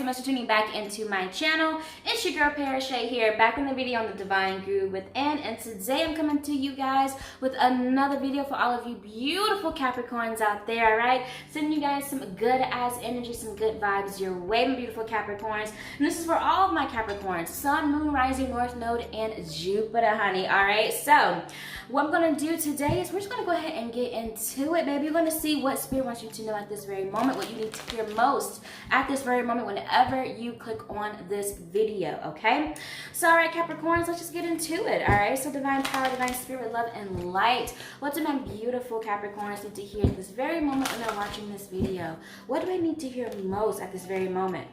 so much for tuning back into my channel. It's your girl Parashay here, back in the video on the Divine Groove with Ann, and today I'm coming to you guys with another video for all of you beautiful Capricorns out there, alright? Sending you guys some good ass energy, some good vibes your way, my beautiful Capricorns. And this is for all of my Capricorns, Sun, Moon, Rising, North Node, and Jupiter, honey, alright? So, what I'm going to do today is we're just going to go ahead and get into it, baby. We're going to see what Spirit wants you to know at this very moment, what you need to hear most at this very moment whenever you click on this video, okay? So, all right, Capricorns, let's just get into it, all right? So, Divine Power, Divine Spirit, Love, and Light. What do my beautiful Capricorns need to hear at this very moment when they're watching this video? What do I need to hear most at this very moment?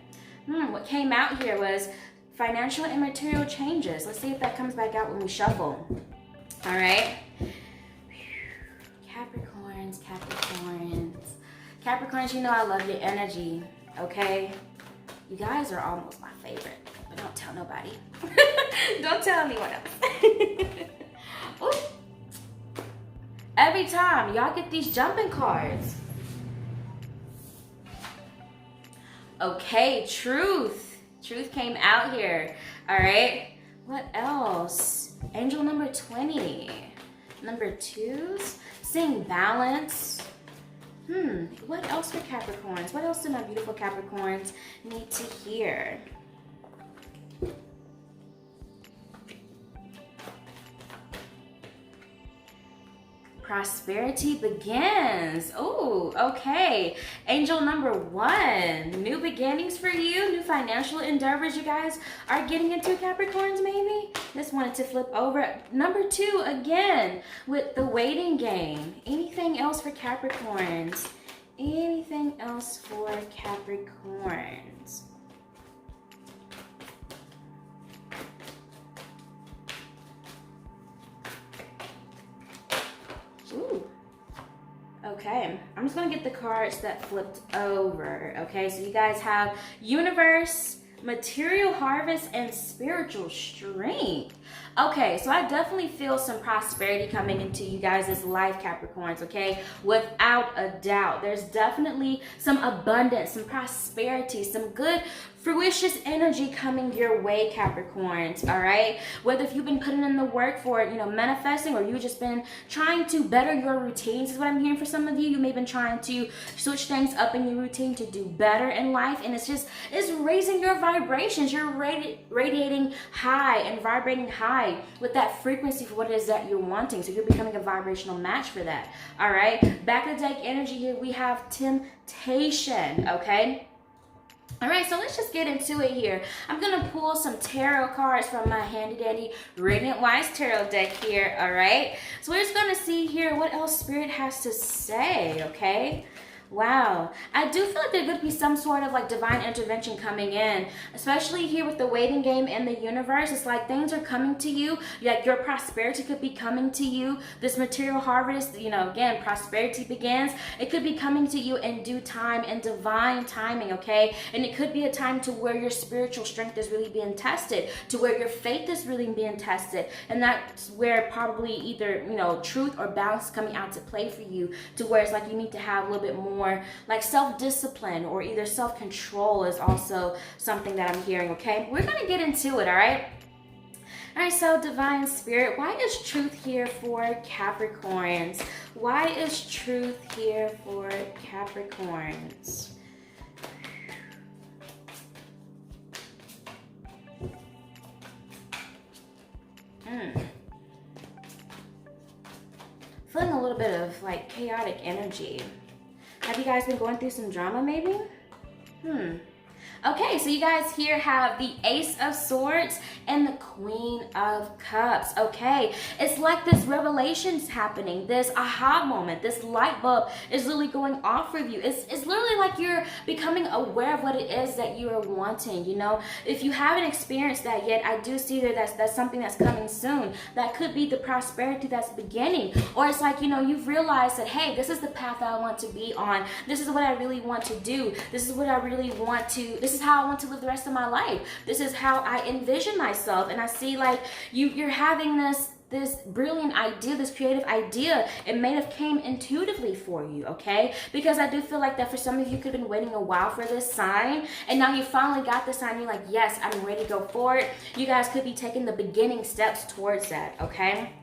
What came out here was financial and material changes. Let's see if that comes back out when we shuffle. All right, Capricorns, you know I love your energy, okay? You guys are almost my favorite, but don't tell nobody. Don't tell anyone else. Every time y'all get these jumping cards. Okay, Truth came out here, all right? What else? Angel number 20. Number 2s. Seeing balance. What else for Capricorns? What else do my beautiful Capricorns need to hear? Prosperity begins. Oh, okay. Angel number 1. New beginnings for you. New financial endeavors you guys are getting into, Capricorns, maybe. Just wanted to flip over. Number 2, again, with the waiting game. Anything else for Capricorns? Anything else for Capricorns? Ooh. Okay, I'm just gonna get the cards that flipped over. Okay, so you guys have Universe, Material Harvest, and Spiritual Strength. Okay, so I definitely feel some prosperity coming into you guys' life, Capricorns, okay? Without a doubt. There's definitely some abundance, some prosperity, some good fruitious energy coming your way, Capricorns, all right? Whether if you've been putting in the work for it, manifesting, or you've just been trying to better your routines is what I'm hearing for some of you. You may have been trying to switch things up in your routine to do better in life, and it's raising your vibrations. You're radiating high and vibrating high with that frequency for what it is that you're wanting. So you're becoming a vibrational match for that, all right? Back of the deck energy here, we have temptation, okay? All right, so let's just get into it here. I'm going to pull some tarot cards from my handy dandy Radiant Wise tarot deck here, all right? So we're just going to see here what else Spirit has to say, okay? Wow, I do feel like there could be some sort of like divine intervention coming in, especially here with the waiting game in the universe. It's like things are coming to you, like your prosperity could be coming to you. This material harvest, again, prosperity begins. It could be coming to you in due time and divine timing, okay? And it could be a time to where your spiritual strength is really being tested, to where your faith is really being tested. And that's where probably either, truth or balance is coming out to play for you, to where it's like you need to have a little bit more like self-discipline or either self-control is also something that I'm hearing, okay? We're going to get into it, all right? All right, so Divine Spirit, why is truth here for Capricorns? Why is truth here for Capricorns? Feeling a little bit of like chaotic energy. Have you guys been going through some drama maybe? Okay, so you guys here have the Ace of Swords and the Queen of Cups, okay? It's like this revelation's happening, this aha moment, this light bulb is literally going off for you. It's literally like you're becoming aware of what it is that you are wanting, If you haven't experienced that yet, I do see that's something that's coming soon. That could be the prosperity that's beginning. Or it's like, you've realized that, hey, this is the path that I want to be on. This is what I really want to do. This is what I really want to, this is how I want to live the rest of my life. This is how I envision myself. And I see like you're having this this brilliant idea, this creative idea. It may have came intuitively for you, okay? Because I do feel like that for some of you could have been waiting a while for this sign, and now you finally got the sign. You're like, yes, I'm ready to go forward. You guys could be taking the beginning steps towards that, okay?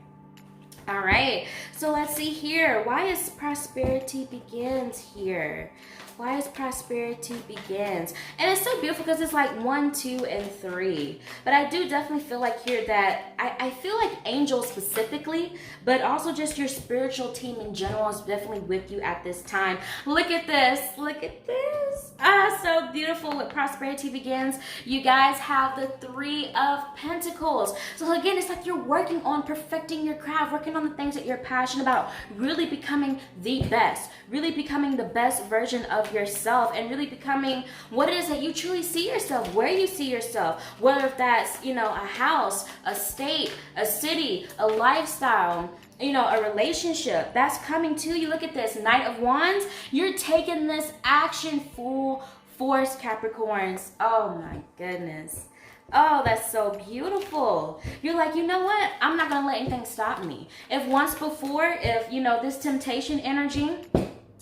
All right, so let's see here. Why is prosperity begins here? Why is prosperity begins? And it's so beautiful because it's like 1, 2, and 3. But I do definitely feel like here that I feel like angels specifically, but also just your spiritual team in general is definitely with you at this time. Look at this. Look at this. Ah, so beautiful. With prosperity begins, you guys have the 3 of Pentacles. So again, it's like you're working on perfecting your craft, working on the things that you're passionate about, really becoming the best, really becoming the best version of yourself, and really becoming what it is that you truly see yourself, where you see yourself, whether if that's, you know, a house, a state, a city, a lifestyle, you know, a relationship that's coming to you. Look at this, Knight of Wands. You're taking this action full force, Capricorns. Oh my goodness. Oh, that's so beautiful. You're like, you know what? I'm not going to let anything stop me. If once before, if, you know, this temptation energy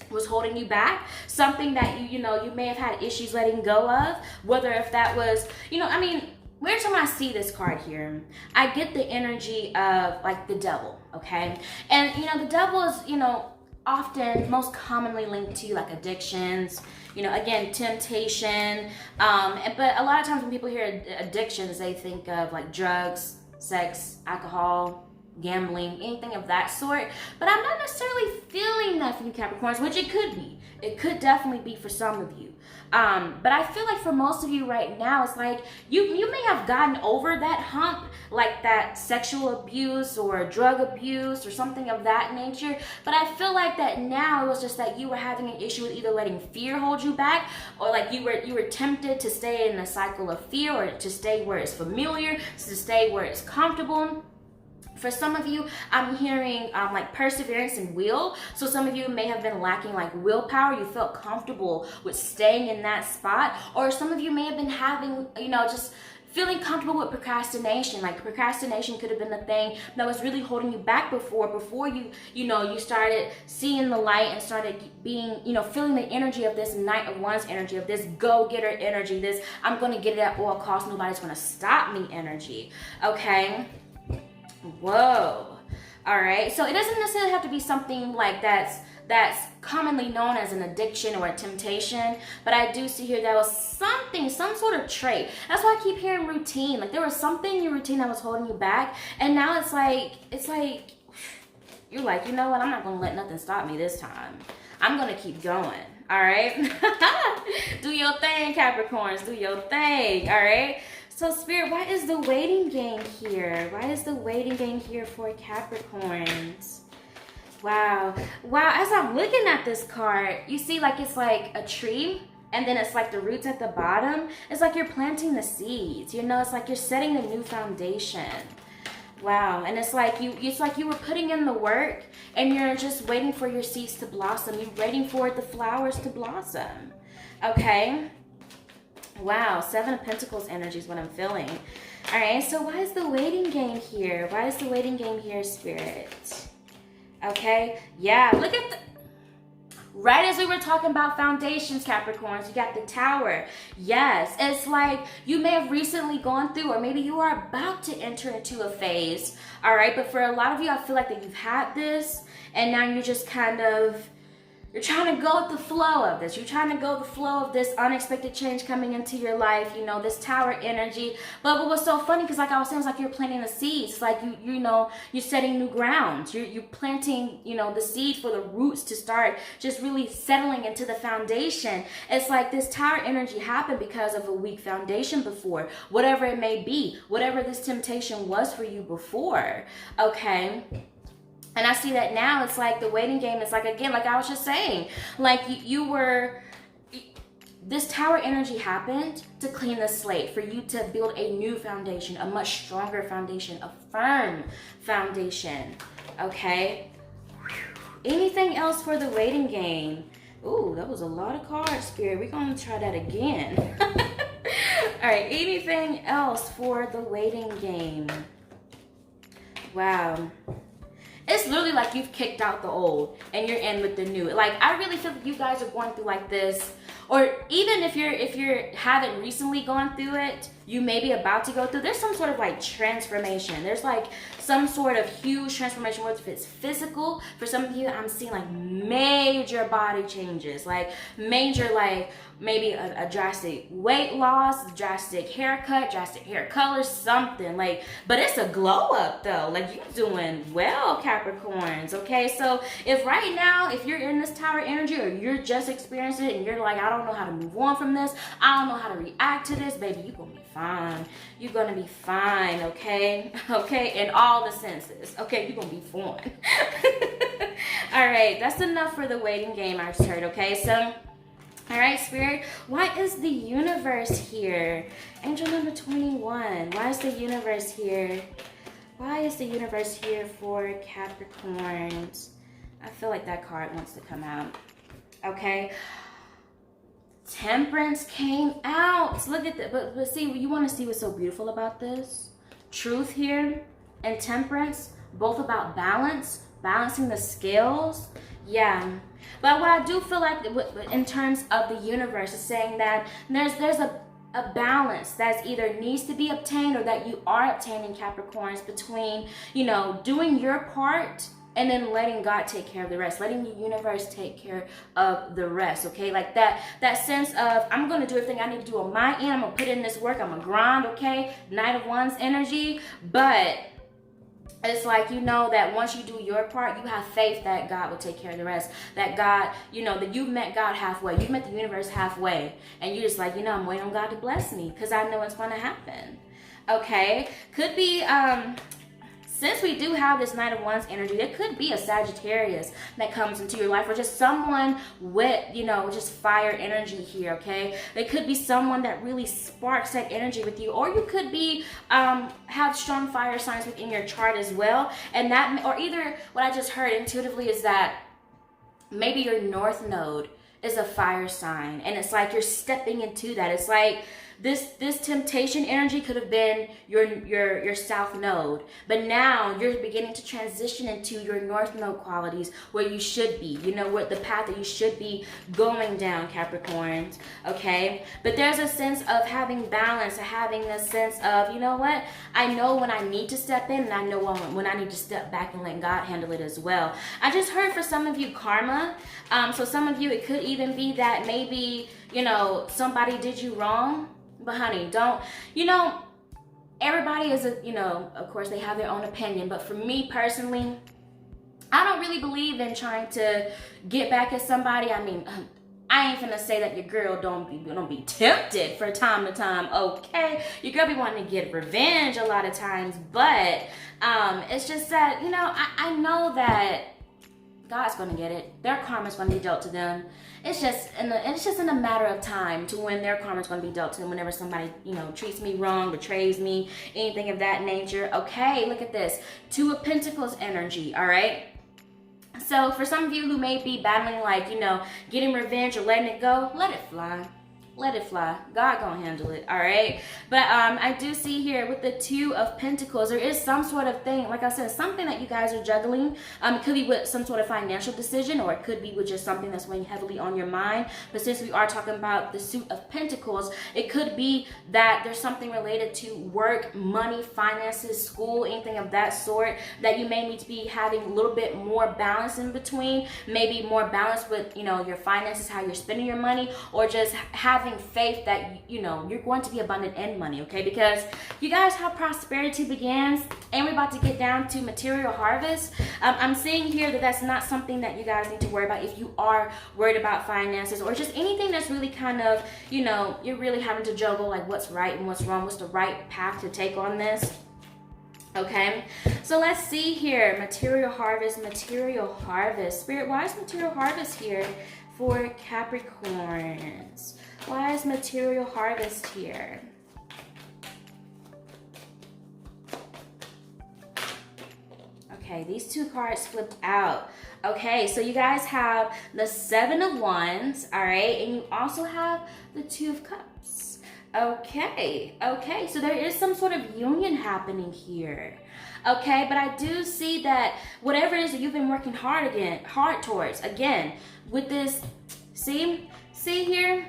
was holding you back, something that you know, you may have had issues letting go of, whether if that was, you know, I mean, every time I see this card here, I get the energy of like the devil, okay? And, you know, the devil is, you know, often most commonly linked to like addictions, you know, again, temptation. But a lot of times when people hear addictions, they think of like drugs, sex, alcohol, gambling, anything of that sort. But I'm not necessarily feeling that for you Capricorns, which it could be. It could definitely be for some of you. But I feel like for most of you right now, it's like you may have gotten over that hump, like that sexual abuse or drug abuse or something of that nature. But I feel like that now it was just that you were having an issue with either letting fear hold you back, or like you were tempted to stay in a cycle of fear, or to stay where it's familiar, to stay where it's comfortable. For some of you, I'm hearing like perseverance and will. So some of you may have been lacking like willpower. You felt comfortable with staying in that spot. Or some of you may have been having, you know, just feeling comfortable with procrastination. Like procrastination could have been the thing that was really holding you back before you started seeing the light and started being, you know, feeling the energy of this Knight of Wands energy, of this go-getter energy, this I'm going to get it at all costs, nobody's going to stop me energy. Okay? Whoa. All right. So it doesn't necessarily have to be something like that's commonly known as an addiction or a temptation, but I do see here there was something, some sort of trait. That's why I keep hearing routine. Like there was something in your routine that was holding you back, and now it's like you're like, you know what? I'm not going to let nothing stop me this time. I'm going to keep going. All right. Do your thing, Capricorns. Do your thing. All right. So Spirit, why is the waiting game here? Why is the waiting game here for Capricorns? Wow. Wow, as I'm looking at this card, you see like it's like a tree, and then it's like the roots at the bottom. It's like you're planting the seeds, you know, it's like you're setting a new foundation. Wow, and it's like you were putting in the work, and you're just waiting for your seeds to blossom. You're waiting for the flowers to blossom. Okay? Wow, 7 of Pentacles energy is what I'm feeling. All right, so why is the waiting game here? Why is the waiting game here, Spirit? Okay, yeah, look at the... Right as we were talking about foundations, Capricorns, you got the Tower. Yes, it's like you may have recently gone through, or maybe you are about to enter into a phase, all right? But for a lot of you, I feel like that you've had this, and now you're just kind of... You're trying to go with the flow of this. You're trying to go with the flow of this unexpected change coming into your life, you know, this Tower energy. But what's so funny, because like I was saying, it's like you're planting the seeds. It's like, you know, you're setting new ground. You're planting, you know, the seed for the roots to start just really settling into the foundation. It's like this Tower energy happened because of a weak foundation before. Whatever it may be. Whatever this temptation was for you before. Okay? And I see that now it's like the waiting game is like, again, like I was just saying, like this Tower energy happened to clean the slate, for you to build a new foundation, a much stronger foundation, a firm foundation, okay? Anything else for the waiting game? Ooh, that was a lot of cards, Spirit. We're going to try that again. All right, anything else for the waiting game? Wow. It's literally like you've kicked out the old and you're in with the new. Like, I really feel like you guys are going through like this, or even if you haven't recently gone through it, you may be about to go through. There's some sort of like transformation. There's like some sort of huge transformation, whether it's physical. For some of you, I'm seeing like major body changes, like major, like maybe a drastic weight loss, drastic haircut, drastic hair color, something like, but it's a glow up though. Like, you're doing well, Capricorns. Okay, so if right now, if you're in this tower energy, or you're just experiencing it and you're like, I don't know how to move on from this, I don't know how to react to this, baby, you're gonna be fine. You're gonna be fine, okay? Okay, in all the senses. Okay, you're gonna be fine. All right, that's enough for the waiting game I just heard, okay? So, all right, Spirit, why is the universe here? Angel number 21, why is the universe here? Why is the universe here for Capricorns? I feel like that card wants to come out. Okay. Temperance came out. Look at that. But see, you want to see what's so beautiful about this? Truth here and temperance, both about balance, balancing the scales. Yeah. But what I do feel like in terms of the universe is saying that there's a balance that's either needs to be obtained or that you are obtaining, Capricorns, between, you know, doing your part and then letting God take care of the rest, letting the universe take care of the rest, okay? Like that sense of, I'm going to do everything I need to do on my end. I'm going to put in this work. I'm going to grind, okay? Knight of Wands energy. But it's like, you know, that once you do your part, you have faith that God will take care of the rest. That God, you know, that you've met God halfway. You've met the universe halfway. And you're just like, you know, I'm waiting on God to bless me because I know it's going to happen. Okay? Could be, since we do have this Knight of Wands energy, there could be a Sagittarius that comes into your life, or just someone with, you know, just fire energy here, okay? There could be someone that really sparks that energy with you, or you could be, have strong fire signs within your chart as well. And that, or either what I just heard intuitively is that maybe your North Node is a fire sign, and it's like you're stepping into that. It's like, this temptation energy could have been your South Node, but now you're beginning to transition into your North Node qualities, where you should be, you know, what the path that you should be going down, Capricorns, okay? But there's a sense of having balance, having a sense of, you know what, I know when I need to step in, and I know when I need to step back and let God handle it as well. I just heard for some of you karma, so some of you, it could even be that maybe, you know, somebody did you wrong. But honey, don't, you know, everybody is a, you know, of course they have their own opinion, but for me personally, I don't really believe in trying to get back at somebody. I mean, I ain't finna say that your girl don't be tempted from time to time, okay? Your girl be wanting to get revenge a lot of times, but it's just that, you know, I know that God's gonna get it. Their karma's gonna be dealt to them. It's just in a matter of time to when their karma's gonna be dealt to them. Whenever somebody, you know, treats me wrong, betrays me, anything of that nature. Okay, look at this. Two of Pentacles energy. All right. So for some of you who may be battling, like, you know, getting revenge or letting it go, let it fly. Let it fly. God gonna handle it, all right? But I do see here with the Two of Pentacles, there is some sort of thing, like I said, something that you guys are juggling. It could be with some sort of financial decision, or it could be with just something that's weighing heavily on your mind. But since we are talking about the Suit of Pentacles, it could be that there's something related to work, money, finances, school, anything of that sort, that you may need to be having a little bit more balance in between. Maybe more balance with, you know, your finances, how you're spending your money, or just having faith that, you know, you're going to be abundant in money, okay? Because you guys, how prosperity begins, and we're about to get down to material harvest. I'm seeing here that that's not something that you guys need to worry about if you are worried about finances, or just anything that's really kind of, you know, you're really having to juggle like what's right and what's wrong, what's the right path to take on this. Okay, so let's see here. Material harvest, material harvest. Spirit, why is material harvest here for Capricorns? Why is material harvest here? Okay, these two cards flipped out. Okay, so you guys have the Seven of Wands, all right? And you also have the Two of Cups. Okay, okay, so there is some sort of union happening here. Okay, but I do see that whatever it is that you've been working hard towards, again, with this, see here,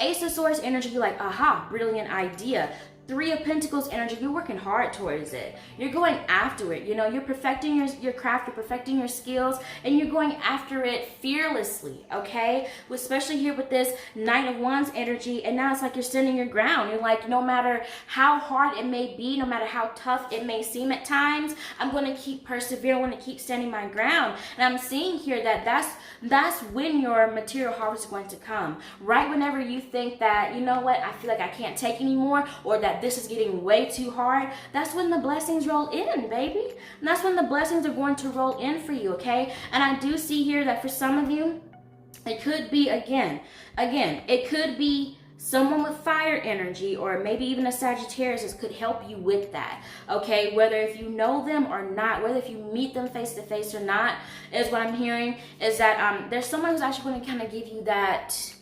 Ace of Swords energy, you're like, aha, brilliant idea. Three of Pentacles energy, you're working hard towards it. You're going after it. You know, you're perfecting your craft, you're perfecting your skills, and you're going after it fearlessly, okay? Especially here with this Knight of Wands energy, and now it's like you're standing your ground. You're like, no matter how hard it may be, no matter how tough it may seem at times, I'm going to keep persevering, I'm going to keep standing my ground. And I'm seeing here that that's when your material harvest is going to come. Right whenever you think that, you know what, I feel like I can't take anymore, or that this is getting way too hard, that's when the blessings roll in, baby. And that's when the blessings are going to roll in for you, okay? And I do see here that for some of you, it could be, again, it could be someone with fire energy, or maybe even a Sagittarius could help you with that, okay? Whether if you know them or not, whether if you meet them face to face or not, is what I'm hearing, is that there's someone who's actually going to kind of give you that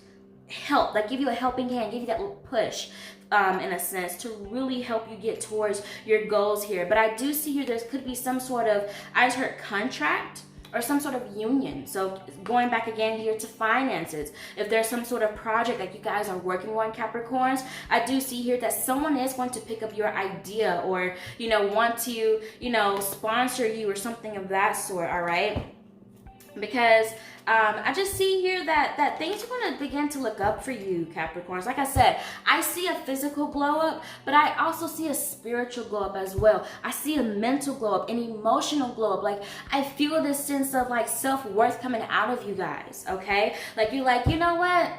help, like give you a helping hand, give you that little push, in a sense, to really help you get towards your goals here. But I do see here there could be some sort of, I just heard contract, or some sort of union. So going back again here to finances, if there's some sort of project that you guys are working on, Capricorns, I do see here that someone is going to pick up your idea, or, you know, want to, you know, sponsor you or something of that sort, all right? Because I just see here that things are going to begin to look up for you, Capricorns. Like I said, I see a physical glow up, but I also see a spiritual glow up as well. I see a mental glow up, an emotional glow up. Like, I feel this sense of like self-worth coming out of you guys, okay? Like, you're like, you know what?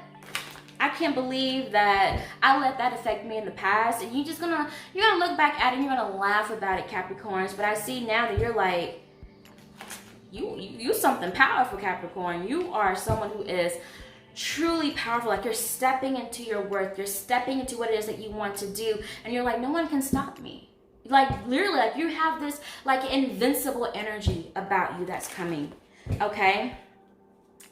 I can't believe that I let that affect me in the past. And you're gonna look back at it and you're gonna laugh about it, Capricorns. But I see now that you're like, you something powerful, Capricorn. You are someone who is truly powerful. Like, you're stepping into your worth. You're stepping into what it is that you want to do. And you're like, no one can stop me. Like, literally, like, you have this, like, invincible energy about you that's coming. Okay?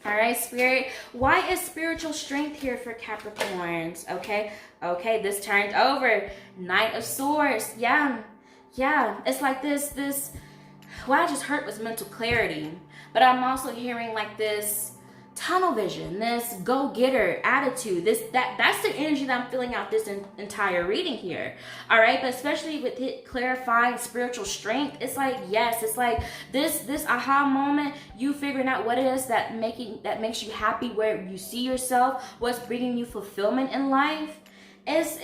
All right, Spirit. Why is spiritual strength here for Capricorns? Okay? Okay, this turned over. Knight of Swords. Yeah. Yeah. It's like this... What I just heard was mental clarity, but I'm also hearing like this tunnel vision, this go-getter attitude. That's the energy that I'm feeling out this entire reading here. All right, but especially with it clarifying spiritual strength, it's like, yes, it's like this aha moment, you figuring out what it is that makes you happy, where you see yourself, what's bringing you fulfillment in life, is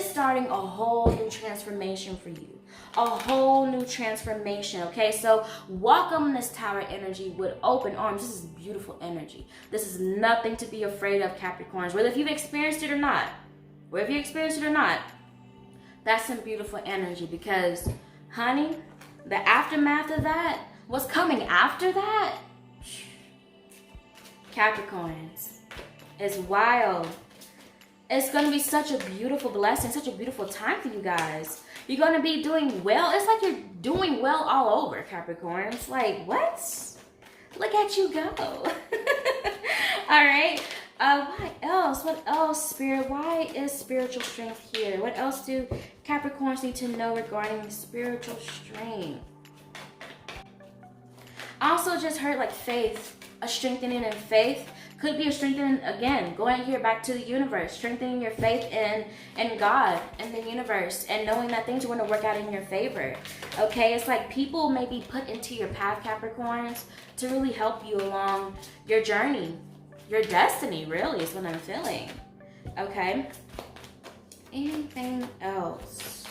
starting a whole new transformation for you. A whole new transformation, okay? So welcome this Tower energy with open arms. This is beautiful energy. This is nothing to be afraid of, Capricorns. Whether if you've experienced it or not, that's some beautiful energy, because, honey, the aftermath of that, what's coming after that, Capricorns, is wild. It's going to be such a beautiful blessing, such a beautiful time for you guys. You're going to be doing well. It's like you're doing well all over, Capricorn. It's like, what? Look at you go. All right. What else? What else, Spirit? Why is spiritual strength here? What else do Capricorns need to know regarding spiritual strength? I also just heard like faith, a strengthening in faith. Could be a strengthening, again, going here back to the universe, strengthening your faith in God and the universe, and knowing that things are going to work out in your favor. Okay, it's like people may be put into your path, Capricorns, to really help you along your journey, your destiny, really, is what I'm feeling. Okay, anything else?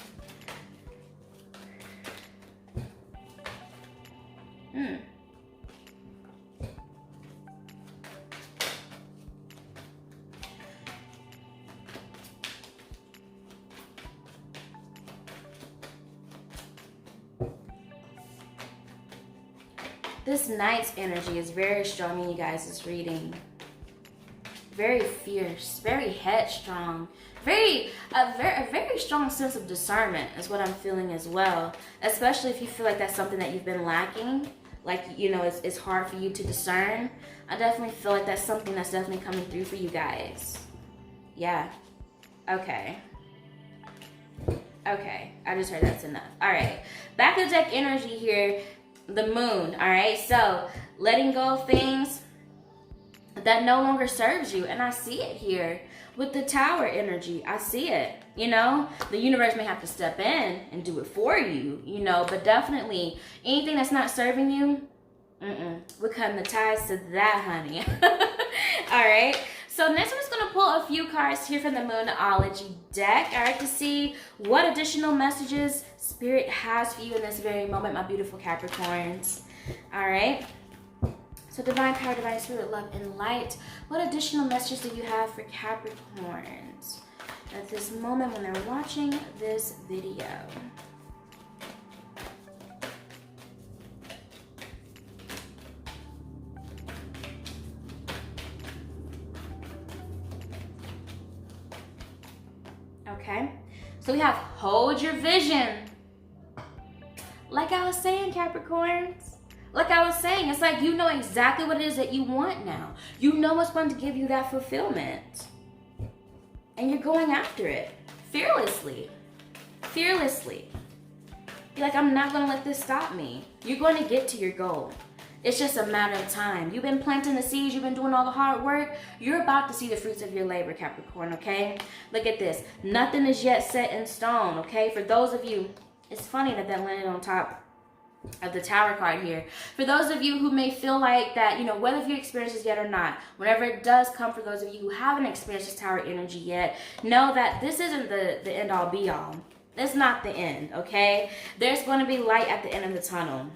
This Knight's energy is very strong in you guys' reading. Very fierce, very headstrong, a very strong sense of discernment is what I'm feeling as well. Especially if you feel like that's something that you've been lacking, like, you know, it's hard for you to discern. I definitely feel like that's something that's definitely coming through for you guys. Yeah. Okay. Okay, I just heard that's enough. All right, back of the deck energy here, the moon. All right, so letting go of things that no longer serves you. And I see it here with the tower energy. I see it. You know, the universe may have to step in and do it for you, you know, but definitely anything that's not serving you, we're cutting the ties to that, honey. All right. So next, I'm just going to pull a few cards here from the Moonology deck, all right, to see what additional messages Spirit has for you in this very moment, my beautiful Capricorns. All right. So divine power, divine spirit, love, and light. What additional messages do you have for Capricorns at this moment when they're watching this video? Okay, so we have hold your vision. Like I was saying, Capricorns, like I was saying, it's like you know exactly what it is that you want now. You know what's going to give you that fulfillment. And you're going after it fearlessly. Fearlessly. You're like, I'm not going to let this stop me. You're going to get to your goal. It's just a matter of time. You've been planting the seeds. You've been doing all the hard work. You're about to see the fruits of your labor, Capricorn, okay? Look at this. Nothing is yet set in stone, okay? For those of you, it's funny that landed on top of the Tower card here. For those of you who may feel like that, you know, whether if you experience this yet or not, whenever it does come for those of you who haven't experienced this Tower energy yet, know that this isn't the end all be all. It's not the end, okay? There's going to be light at the end of the tunnel.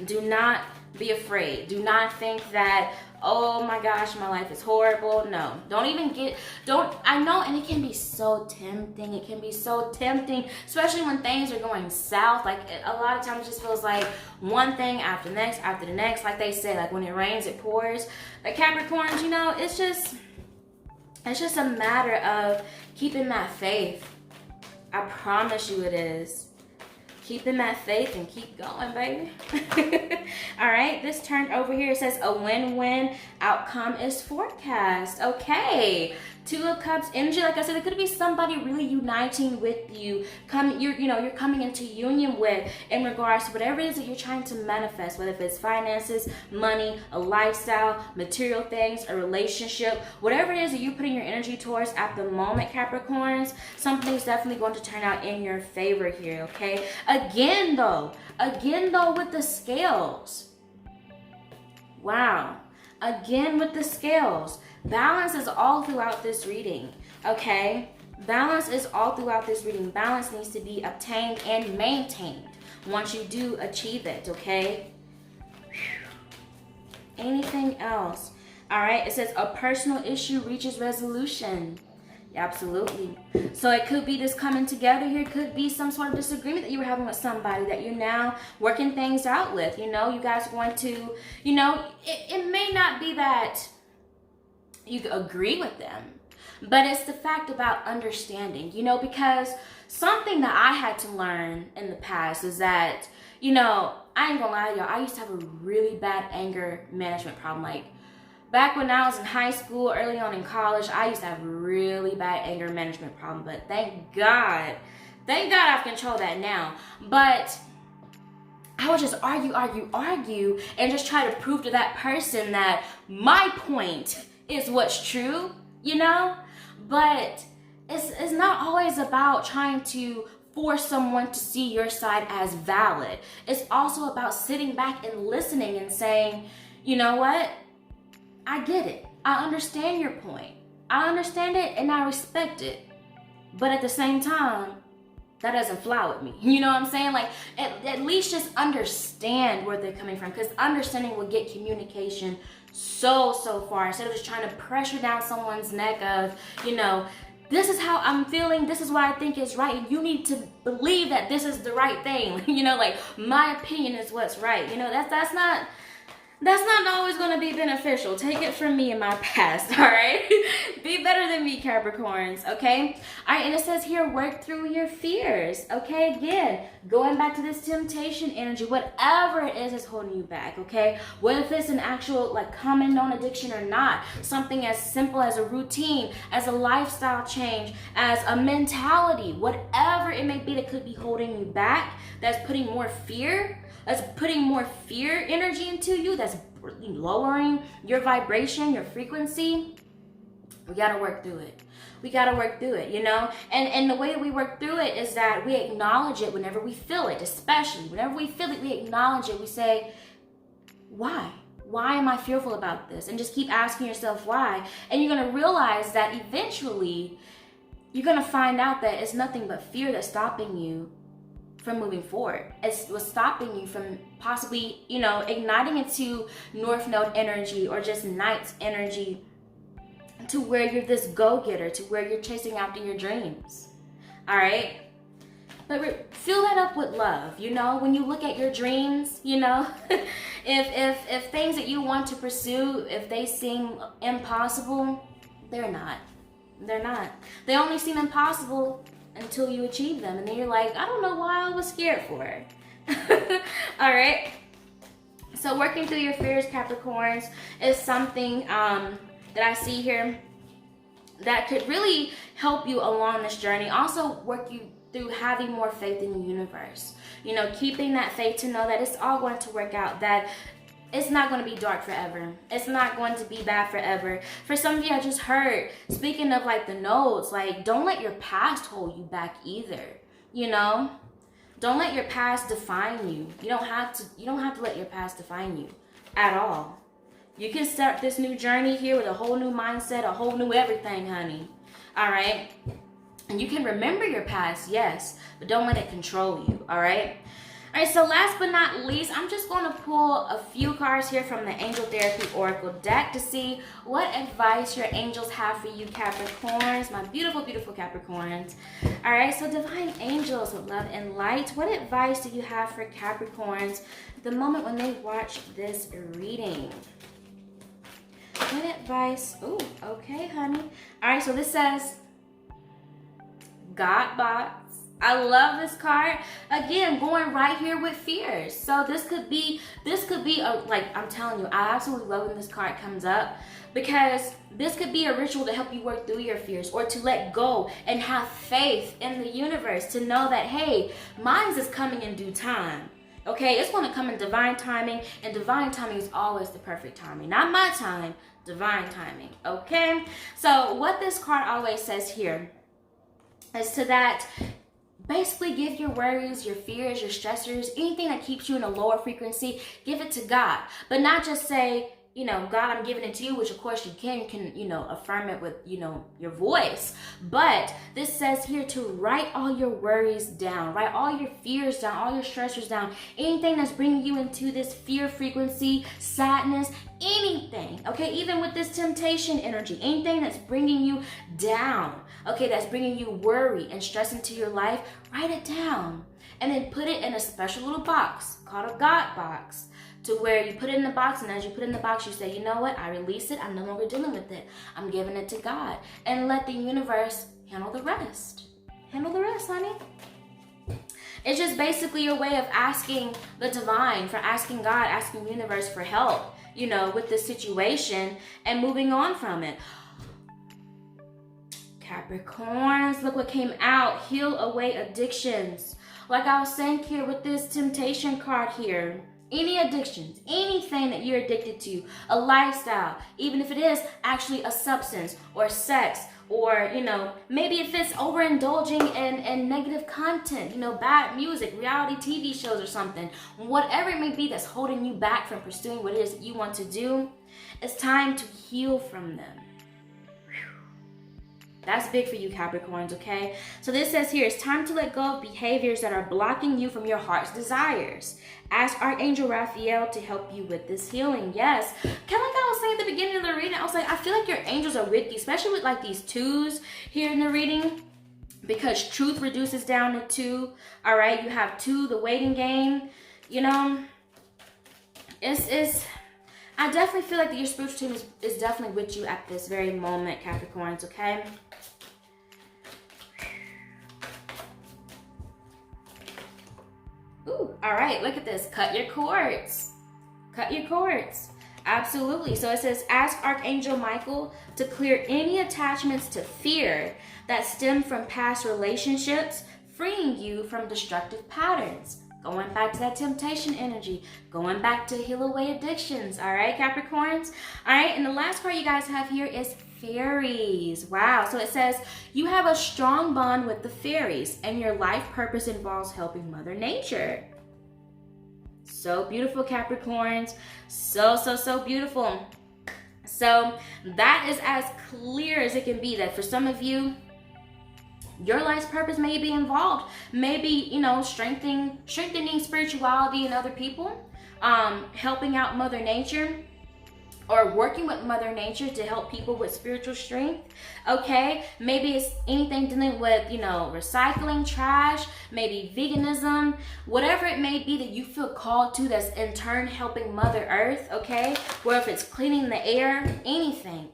Do not be afraid. Do not think that, oh my gosh, my life is horrible. No, I know, and it can be so tempting. It can be so tempting, especially when things are going south. Like a lot of times it just feels like one thing after the next, after the next. Like they say, like when it rains, it pours. Like Capricorns, you know, it's just a matter of keeping that faith. I promise you it is. Keeping that faith and keep going, baby. All right, this turn over here, it says a win-win outcome is forecast. Okay, Two of Cups energy. Like I said, it could be somebody really uniting with you. You're coming into union with in regards to whatever it is that you're trying to manifest, whether it's finances, money, a lifestyle, material things, a relationship, whatever it is that you're putting your energy towards at the moment, Capricorns, something's definitely going to turn out in your favor here, okay? Again though, with the scales. Wow. Again with the scales. Balance is all throughout this reading, okay? Balance is all throughout this reading. Balance needs to be obtained and maintained once you do achieve it, okay? Anything else? All right, it says a personal issue reaches resolution. Absolutely. So it could be this coming together here. It could be some sort of disagreement that you were having with somebody that you're now working things out with. You know, you guys are going to, you know, it may not be that you agree with them, but it's the fact about understanding, you know, because something that I had to learn in the past is that, you know, I ain't gonna lie to y'all, I used to have a really bad anger management problem. Like back when I was in high school, early on in college, I used to have a really bad anger management problem, but thank God I've controlled that now. But I would just argue, and just try to prove to that person that my point is what's true, you know? But it's not always about trying to force someone to see your side as valid. It's also about sitting back and listening and saying, you know what? I get it. I understand your point. I understand it and I respect it. But at the same time, that doesn't fly with me. You know what I'm saying? Like, at least just understand where they're coming from, because understanding will get communication so far, instead of just trying to pressure down someone's neck of, you know, this is how I'm feeling, this is what I think is right, and you need to believe that this is the right thing. You know, like, my opinion is what's right. You know, that's not That's not always going to be beneficial. Take it from me in my past, all right? Be better than me, Capricorns, okay? All right, and it says here, work through your fears, okay? Again, going back to this temptation energy, whatever it is that's holding you back, okay? Whether if it's an actual, like, common known addiction or not, something as simple as a routine, as a lifestyle change, as a mentality, whatever it may be that could be holding you back, that's putting more fear energy into you, that's lowering your vibration, your frequency. We got to work through it. We got to work through it, you know? And the way that we work through it is that we acknowledge it whenever we feel it, especially whenever we feel it, we acknowledge it. We say, why? Why am I fearful about this? And just keep asking yourself why. And you're going to realize that eventually you're going to find out that it's nothing but fear that's stopping you from moving forward. It's what's stopping you from possibly, you know, igniting into North Node energy or just Knight's energy to where you're this go-getter, to where you're chasing after your dreams. All right? But fill that up with love, you know? When you look at your dreams, you know, if things that you want to pursue, if they seem impossible, they're not. They're not. They only seem impossible until you achieve them, and then you're like, I don't know why I was scared for it. All right, so working through your fears, Capricorns, is something that I see here that could really help you along this journey. Also work you through having more faith in the universe, you know, keeping that faith to know that it's all going to work out, that it's not going to be dark forever. It's not going to be bad forever. For some of you, I just heard, speaking of like the nodes, like don't let your past hold you back either. You know, don't let your past define you. You don't have to let your past define you at all. You can start this new journey here with a whole new mindset, a whole new everything, honey. All right. And you can remember your past, yes, but don't let it control you. All right. All right, so last but not least, I'm just going to pull a few cards here from the Angel Therapy Oracle deck to see what advice your angels have for you, Capricorns, my beautiful, beautiful Capricorns. All right, so divine angels with love and light, what advice do you have for Capricorns the moment when they watch this reading? What advice? Oh, okay, honey. All right, so this says, God box. I love this card. Again, going right here with fears. So this could be a, like, I'm telling you, I absolutely love when this card comes up, because this could be a ritual to help you work through your fears, or to let go and have faith in the universe, to know that, hey, mine is coming in due time. Okay, it's going to come in divine timing, and divine timing is always the perfect timing. Not my time, divine timing. Okay, so what this card always says here is to that, basically give your worries, your fears, your stressors, anything that keeps you in a lower frequency, give it to God. But not just say, you know, God, I'm giving it to you, which of course you can, you know, affirm it with, you know, your voice. But this says here to write all your worries down, write all your fears down, all your stressors down, anything that's bringing you into this fear frequency, sadness, anything, okay, even with this temptation energy, anything that's bringing you down, okay, that's bringing you worry and stress into your life, write it down and then put it in a special little box called a God box, to where you put it in the box, and as you put it in the box, you say, you know what, I release it, I'm no longer dealing with it, I'm giving it to God, and let the universe handle the rest. Handle the rest, honey. It's just basically a way of asking the divine, for asking God, asking the universe for help, you know, with this situation, and moving on from it. Capricorns, look what came out. Heal away addictions. Like I was saying here with this temptation card here, any addictions, anything that you're addicted to, a lifestyle, even if it is actually a substance or sex, or, you know, maybe if it's overindulging in negative content, you know, bad music, reality TV shows or something, whatever it may be that's holding you back from pursuing what it is that you want to do, it's time to heal from them. That's big for you, Capricorns, okay? So this says here, it's time to let go of behaviors that are blocking you from your heart's desires. Ask Archangel Raphael to help you with this healing. Yes. Kind of like I was saying at the beginning of the reading, I was like, I feel like your angels are with you, especially with like these twos here in the reading, because truth reduces down to 2. All right, you have 2, the waiting game, you know. It's I definitely feel like your spiritual team is definitely with you at this very moment, Capricorns, okay? Ooh, all right, look at this. Cut your cords. Cut your cords. Absolutely. So it says, ask Archangel Michael to clear any attachments to fear that stem from past relationships, freeing you from destructive patterns. Going back to that temptation energy. Going back to heal away addictions. All right, Capricorns? All right, and the last card you guys have here is fairies. Wow. So it says, you have a strong bond with the fairies, and your life purpose involves helping Mother Nature. So beautiful, Capricorns. So beautiful. So that is as clear as it can be that for some of you, your life's purpose may be involved. Maybe, strengthening spirituality in other people, helping out Mother Nature, or working with Mother Nature to help people with spiritual strength, okay? Maybe it's anything dealing with, recycling, trash, maybe veganism, whatever it may be that you feel called to that's in turn helping Mother Earth, okay? Or if it's cleaning the air, anything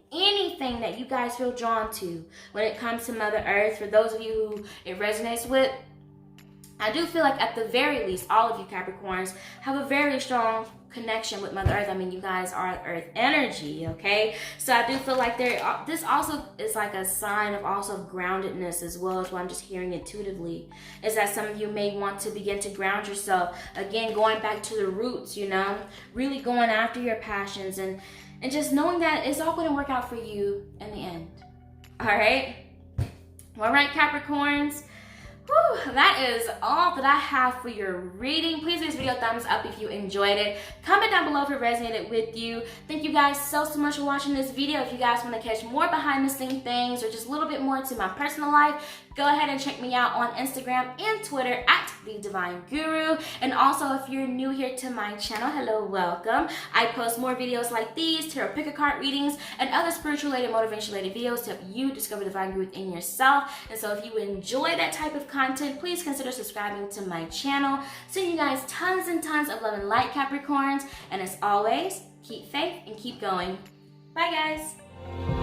that you guys feel drawn to when it comes to Mother Earth. For those of you who it resonates with, I do feel like at the very least, all of you Capricorns have a very strong connection with Mother Earth. I mean, you guys are Earth energy, okay? So I do feel like this also is like a sign of also groundedness as well, as what I'm just hearing intuitively, is that some of you may want to begin to ground yourself. Again, going back to the roots, really going after your passions and just knowing that it's all going to work out for you in the end. All right? All right, Capricorns. Whew, that is all that I have for your reading. Please give this video a thumbs up if you enjoyed it. Comment down below if it resonated with you. Thank you guys so much for watching this video. If you guys want to catch more behind the scenes things or just a little bit more to my personal life, go ahead and check me out on Instagram and Twitter at The Divine Guru. And also, if you're new here to my channel, hello, welcome. I post more videos like these, tarot pick a card readings, and other spiritual related, motivation related videos to help you discover the divine guru within yourself. And so if you enjoy that type of content, please consider subscribing to my channel. Sending you guys tons and tons of love and light, Capricorns. And as always, keep faith and keep going. Bye, guys.